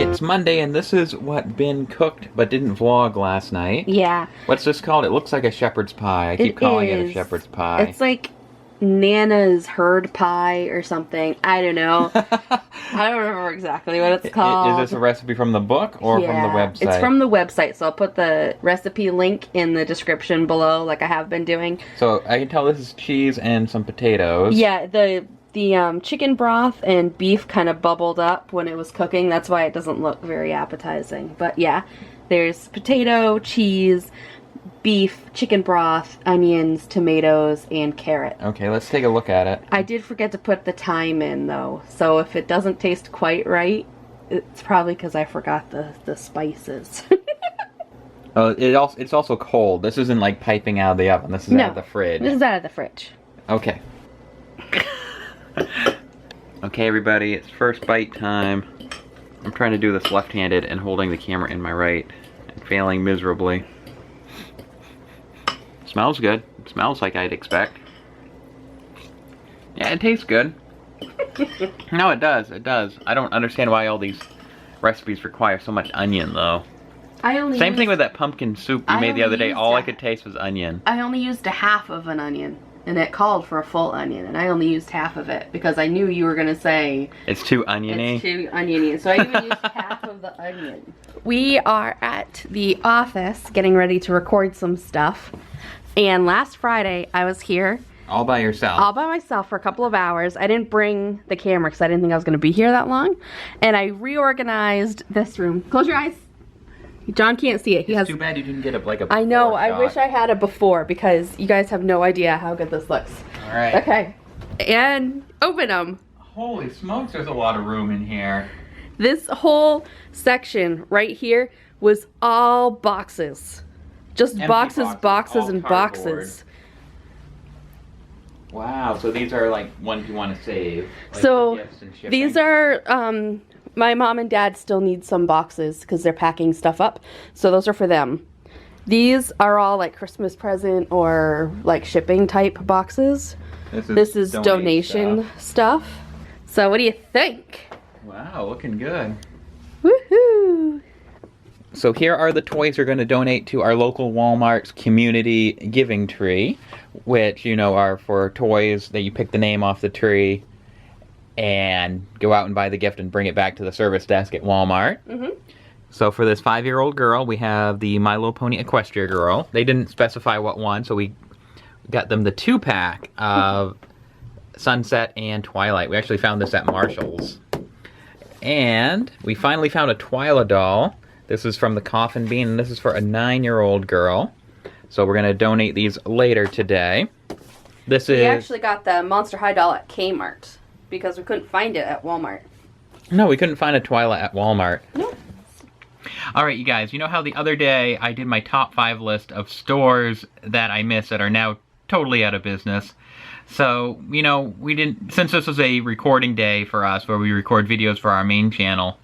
It's Monday and this is what Ben cooked but didn't vlog last night. Yeah. What's this called? It looks like a shepherd's pie. I keep calling it a shepherd's pie. It's like Nana's herd pie or something. I don't know. I don't remember exactly what it's called. Is this a recipe from the book or from the website? It's from the website, so I'll put the recipe link in the description below like I have been doing. So I can tell this is cheese and some potatoes. Yeah, the chicken broth and beef kind of bubbled up when it was cooking. That's why it doesn't look very appetizing. But yeah, there's potato, cheese, beef, chicken broth, onions, tomatoes, and carrot. Okay, let's take a look at it. I did forget to put the thyme in though, so if it doesn't taste quite right, it's probably because I forgot the spices. Oh, it's also cold. This isn't like piping out of the oven. This is out of the fridge. This is out of the fridge. Okay. Okay, everybody, it's first bite time. I'm trying to do this left-handed and holding the camera in my right and failing miserably. Smells good. It smells like I'd expect. Yeah, it tastes good. No, it does. It does. I don't understand why all these recipes require so much onion, though. Same thing with that pumpkin soup you made the other day. All I could taste was onion. I only used a half of an onion. And it called for a full onion, and I only used half of it because I knew you were gonna say it's too oniony. It's too oniony, so I even used half of the onion. We are at the office getting ready to record some stuff, and last Friday I was here all by yourself. All by myself for a couple of hours. I didn't bring the camera because I didn't think I was gonna be here that long, and I reorganized this room. Close your eyes. John can't see it. It's too bad you didn't get like a before I know. shot. I wish I had a before because you guys have no idea how good this looks. All right. Okay. And open them. Holy smokes, there's a lot of room in here. This whole section right here was all boxes. Just Empty boxes, and cardboard. boxes. Wow, so these are like ones you want to save. Like So gifts and shipping. these are, my mom and dad still need some boxes because they're packing stuff up. So those are for them. These are all like Christmas present or like shipping type boxes. This is donation stuff. So what do you think? Wow, looking good. Woohoo! So here are the toys we're going to donate to our local Walmart's community giving tree, which, you know, are for toys that you pick the name off the tree and go out and buy the gift and bring it back to the service desk at Walmart. Mm-hmm. So for this 5-year-old girl, we have the My Little Pony Equestria Girl. They didn't specify what one, so we got them the 2-pack of Sunset and Twilight. We actually found this at Marshall's. And we finally found a Twyla doll. This is from the Coffin Bean, and this is for a 9-year-old girl. So we're going to donate these later today. We actually got the Monster High doll at Kmart because we couldn't find it at Walmart. No, we couldn't find a Twyla at Walmart. Nope. Alright, you guys, you know how the other day I did my top 5 list of stores that I miss that are now totally out of business? So, you know, since this was a recording day for us where we record videos for our main channel,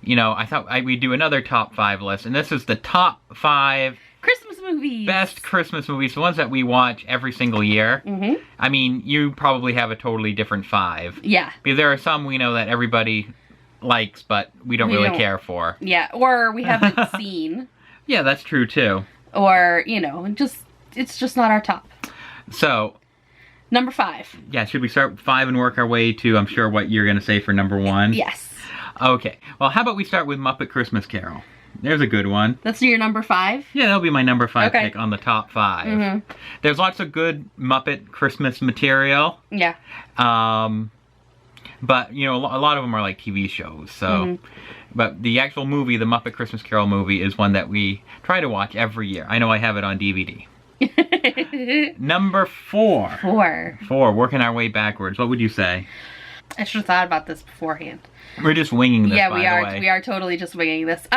you know, I thought we'd do another top 5 list, and this is the top 5 Christmas movies. Best Christmas movies, the ones that we watch every single year. Mm-hmm. I mean, you probably have a totally different 5. Yeah. Because there are some we know that everybody likes, but we don't really care for. Yeah, or we haven't seen. Yeah, that's true too. Or, you know, it's just not our top. So, number 5. Yeah, should we start with 5 and work our way to, I'm sure, what you're going to say for number 1? Yes. Okay. Well, how about we start with Muppet Christmas Carol? There's a good one. That's your number 5? Yeah, that'll be my number 5 pick on the top 5. Mm-hmm. There's lots of good Muppet Christmas material. Yeah. But, you know, a lot of them are like TV shows, so... But the actual movie, the Muppet Christmas Carol movie, is one that we try to watch every year. I know I have it on DVD. Number 4. 4, working our way backwards. What would you say? I should have thought about this beforehand. We're just winging this, by the way. Yeah, we are totally just winging this.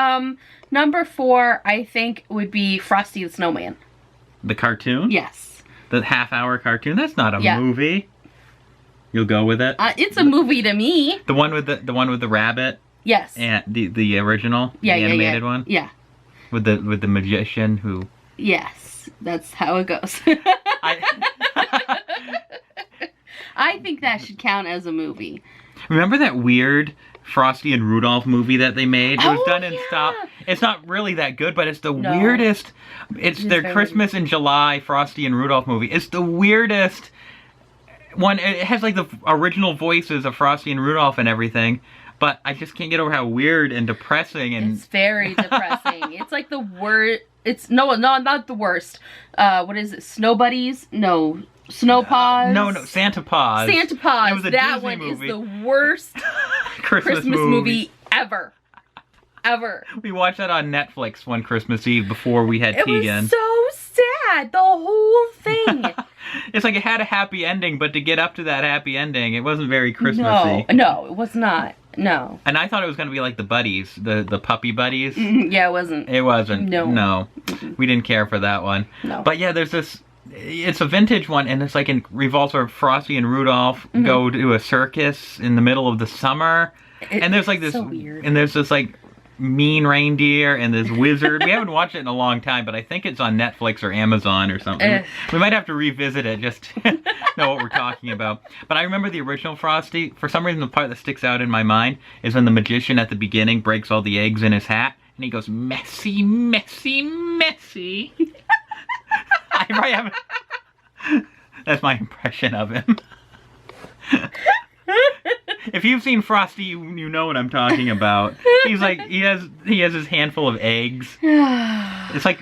Number 4, I think, would be Frosty the Snowman. The cartoon? Yes. The half-hour cartoon? That's not a movie. You'll go with it? It's a movie to me. The one with the rabbit? Yes. And the original? Yeah, the animated one? Yeah. With the magician who... Yes. That's how it goes. I think that should count as a movie. Remember that weird Frosty and Rudolph movie that they made. It was done in yeah. stop. It's not really that good, but it's the No. weirdest. It's their very Christmas in July Frosty and Rudolph movie. It's the weirdest one. It has like the original voices of Frosty and Rudolph and everything, but I just can't get over how weird and depressing and It's very depressing. It's like the worst. It's no, not the worst. What is it? Snow Buddies? No. Snow Paws? no, Santa Paws. Santa Paws. It was a That Disney one movie. is the worst Christmas movie ever. Ever. We watched that on Netflix one Christmas Eve before we had It Tegan. was so sad. The whole thing. It's like it had a happy ending, but to get up to that happy ending, it wasn't very Christmassy. No, it was not. No. And I thought it was going to be like the buddies, the puppy buddies. Yeah, it wasn't. It wasn't. No. No. We didn't care for that one. No. But yeah, there's this, it's a vintage one, and it's like in revolves around Frosty and Rudolph go to a circus in the middle of the summer. And there's like this, so weird. and there's this like mean reindeer and this wizard. We haven't watched it in a long time, but I think it's on Netflix or Amazon or something. We might have to revisit it just to know what we're talking about. But I remember the original Frosty. For some reason, the part that sticks out in my mind is when the magician at the beginning breaks all the eggs in his hat, and he goes, "Messy, messy, messy." I probably haven't. That's my impression of him. If you've seen Frosty, you know what I'm talking about. He's like he has his handful of eggs. It's like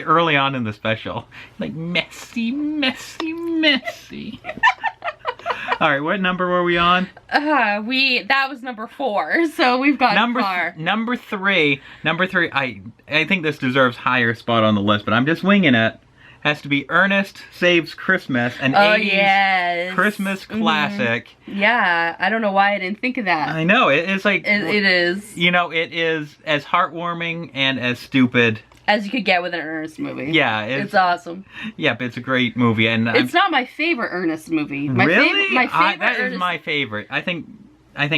early on in the special, like messy, messy, messy. All right, what number were we on? That was number 4, so we've got far. Number three. I think this deserves higher spot on the list, but I'm just winging it. Has to be Ernest Saves Christmas, an 80s Christmas classic. Yeah, I don't know why I didn't think of that. I know, it's like... It is. You know, it is as heartwarming and as stupid as you could get with an Ernest movie. Yeah. It's awesome. Yeah, but it's a great movie. And it's not my favorite Ernest movie. Really? My favorite that Ernest... is my favorite. I think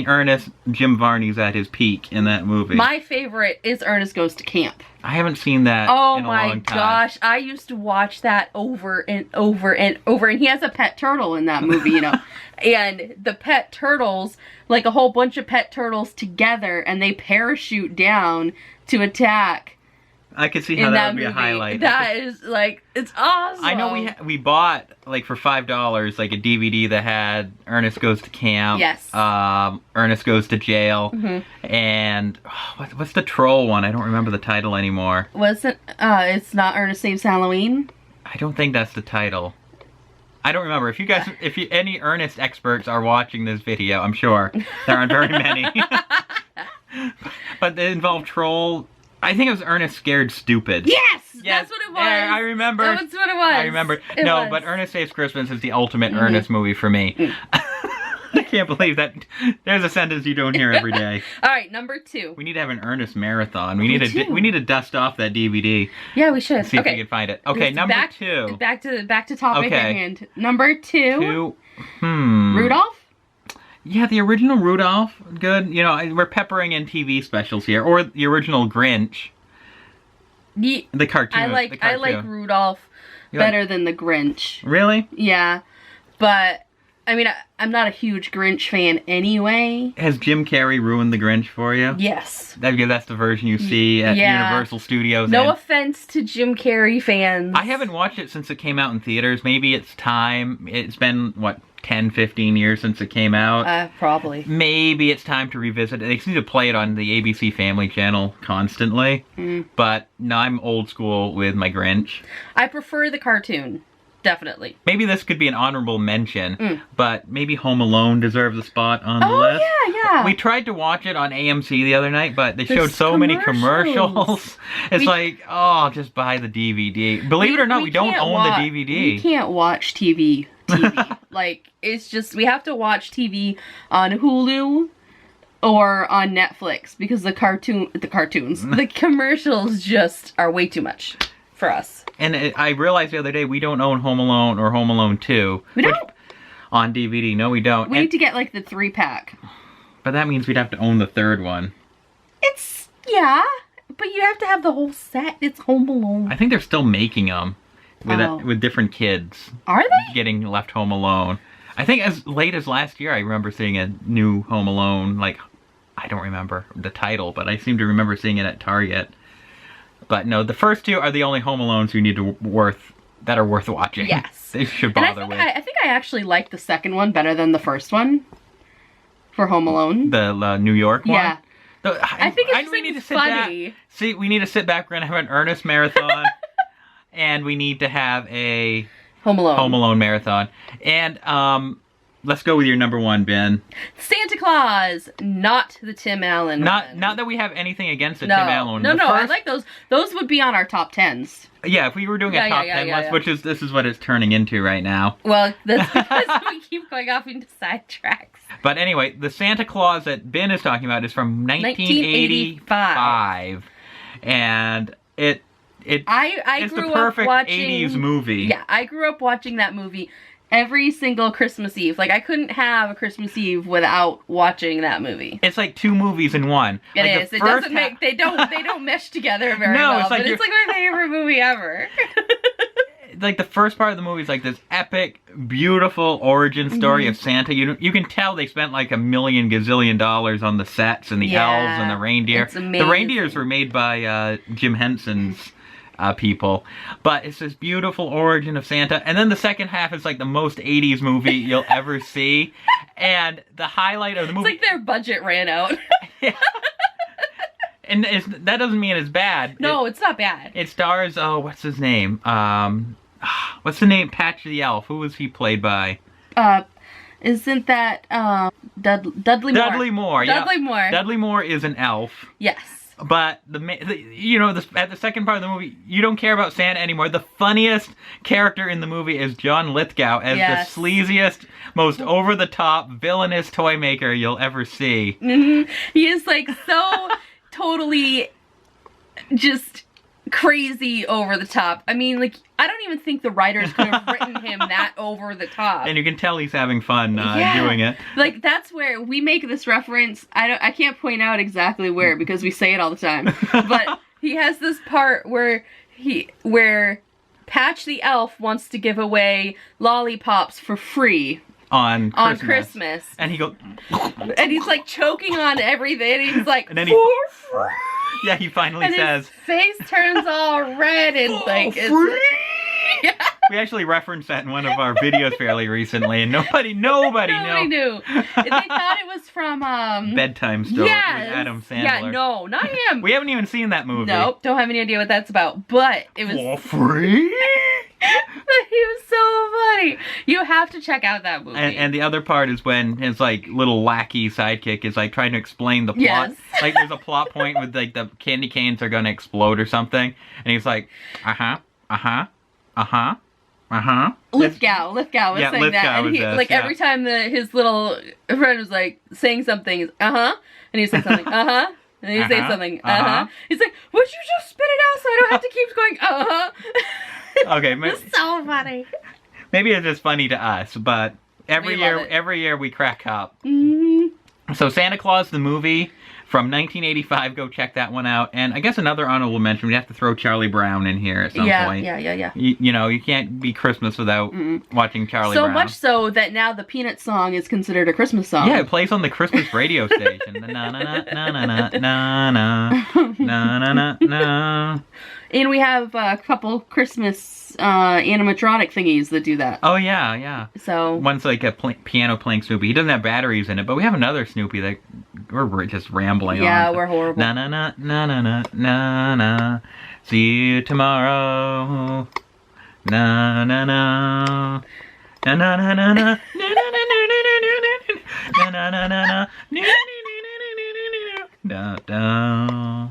Ernest, Jim Varney's at his peak in that movie. My favorite is Ernest Goes to Camp. I haven't seen that in a long time. Oh my gosh, I used to watch that over and over and over, and he has a pet turtle in that movie, you know. And the pet turtles, like a whole bunch of pet turtles together, and they parachute down to attack. I could see how that would be a highlight. That is, like, it's awesome. I know we bought, like, for $5, like, a DVD that had Ernest Goes to Camp. Yes. Ernest Goes to Jail. And, what's the troll one? I don't remember the title anymore. It's not Ernest Saves Halloween? I don't think that's the title. I don't remember. If any Ernest experts are watching this video, I'm sure there aren't very many. But they involve troll... I think it was Ernest Scared Stupid. Yes! That's what it was. I remember. That's what it was. I remember. But Ernest Saves Christmas is the ultimate Ernest movie for me. I can't believe that. There's a sentence you don't hear every day. All right, number 2. We need to have an Ernest marathon. We need to dust off that DVD. Yeah, we should. See if we can find it. Okay, number 2. Back to topic at hand. Number 2. Rudolph? Yeah, the original Rudolph, good. You know, we're peppering in TV specials here, or the original Grinch. The cartoon. I like Rudolph better than the Grinch. Really? Yeah, but I mean, I'm not a huge Grinch fan anyway. Has Jim Carrey ruined the Grinch for you? Yes. That's the version you see at Universal Studios. No offense to Jim Carrey fans. I haven't watched it since it came out in theaters. Maybe it's time. It's been, 10, 15 years since it came out. Probably. Maybe it's time to revisit it. They seem to play it on the ABC Family Channel constantly. But no, I'm old school with my Grinch. I prefer the cartoon. Definitely. Maybe this could be an honorable mention, but maybe Home Alone deserves a spot on the list. Oh, yeah. We tried to watch it on AMC the other night, but they showed so many commercials. It's just buy the DVD. Believe it or not, we don't own the DVD. We can't watch TV. It's just, we have to watch TV on Hulu or on Netflix because the commercials just are way too much for us. And I realized the other day we don't own Home Alone or Home Alone 2. We don't? On DVD. No, we don't. We need to get, the 3-pack. But that means we'd have to own the third one. Yeah, but you have to have the whole set. It's Home Alone. I think they're still making them with different kids. Are they? Getting left home alone. I think as late as last year, I remember seeing a new Home Alone, I don't remember the title, but I seem to remember seeing it at Target. But no, the first two are the only Home Alones that are worth watching. Yes. They should And bother with. I think I actually like the second one better than the first one for Home Alone. The New York one? Yeah. I think it's we need to sit funny. back. See, we need to sit back. We're going to have an Ernest marathon. And we need to have a Home Alone marathon. And let's go with your number one, Ben. Santa Claus, not the Tim Allen one. Not that we have anything against the Tim Allen one. No, I like those. Those would be on our top 10s. Yeah, if we were doing a top 10 list, which is this is what it's turning into right now. Well, that's because we keep going off into sidetracks. But anyway, the Santa Claus that Ben is talking about is from 1985. And I it's grew the perfect up watching 80s movie. Yeah, I grew up watching that movie every single Christmas Eve. Like, I couldn't have a Christmas Eve without watching that movie. It's like two movies in one. It like is. It doesn't make they don't mesh together very well. It's like but it's like my favorite movie ever. Like the first part of the movie is like this epic, beautiful origin story of Santa. You can tell they spent like $1 million gazillion on the sets and the elves and the reindeer. It's amazing. The reindeers were made by Jim Henson's people, but it's this beautiful origin of Santa. And then the second half is like the most 80s movie you'll ever see. And the highlight of the movie, it's like their budget ran out. And that doesn't mean it's bad. No, it's not bad. It stars, what's his name? What's the name? Patch the Elf. Who was he played by? Isn't that Dudley Moore? Dudley Moore. Yeah. Dudley Moore. Dudley Moore is an elf. Yes. But at the second part of the movie, you don't care about Santa anymore. The funniest character in the movie is John Lithgow as the sleaziest, most over-the-top, villainous toy maker you'll ever see. Mm-hmm. He is like so totally just crazy over the top. I mean, like, I don't even think the writers could have written him that over the top. And you can tell he's having fun doing it. Like, that's where we make this reference. I can't point out exactly where because we say it all the time. But he has this part where Patch the Elf wants to give away lollipops for free. On Christmas. And he goes... And he's like choking on everything. And he's like... And then yeah, he finally says... his face turns all red and like... It's, yeah. We actually referenced that in one of our videos fairly recently, and nobody knew. They thought it was from Bedtime Story with Adam Sandler. Yeah, no, not him. We haven't even seen that movie. Nope, don't have any idea what that's about. But it was for free. He was so funny. You have to check out that movie. And the other part is when his like little lackey sidekick is like trying to explain the plot. Yes. Like there's a plot point with like the candy canes are gonna explode or something, and he's like, Lithgow was saying that, and he every time his little friend was like saying something, he's and he'd say something, and he'd say something, He's like, would you just spit it out so I don't have to keep going, Okay, it's so funny. Maybe it's just funny to us, but every year we crack up. Mm-hmm. So Santa Claus the movie from 1985, go check that one out. And I guess another honorable mention, we have to throw Charlie Brown in here at some point. Yeah. You can't be Christmas without watching Charlie Brown. So much so that now the Peanut song is considered a Christmas song. Yeah, it plays on the Christmas radio station. Na na na na na na na na na na. And we have a couple Christmas animatronic thingies that do that. Oh, yeah. So one's like a piano playing Snoopy. He doesn't have batteries in it, but we have another Snoopy that we're just rambling on. Yeah, we're horrible. Na na na na na na na na. See you tomorrow. Na na na. Na na na na na. Na na na na na na na na na na na na na na na na na.